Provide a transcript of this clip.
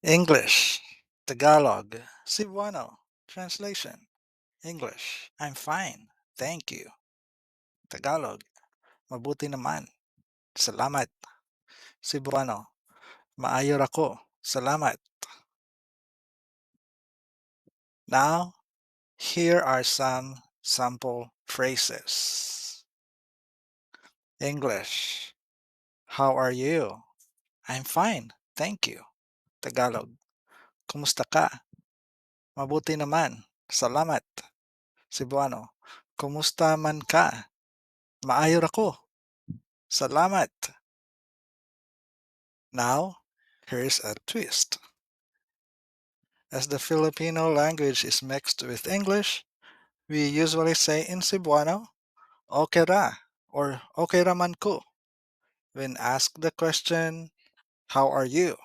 English, Tagalog, Cebuano. Translation: English, I'm fine, thank you. Tagalog, mabuti naman, salamat. Cebuano, maayos ako, salamat. Now, here are some sample phrases. English, how are you? I'm fine, thank you. Tagalog, kumusta ka? Mabuti naman, salamat. Cebuano, kumusta man ka? Maayos ako, salamat. Now, here's a twist. As the Filipino language is mixed with English, we usually say in Cebuano, okay ra or okay raman ko when asked the question, how are you?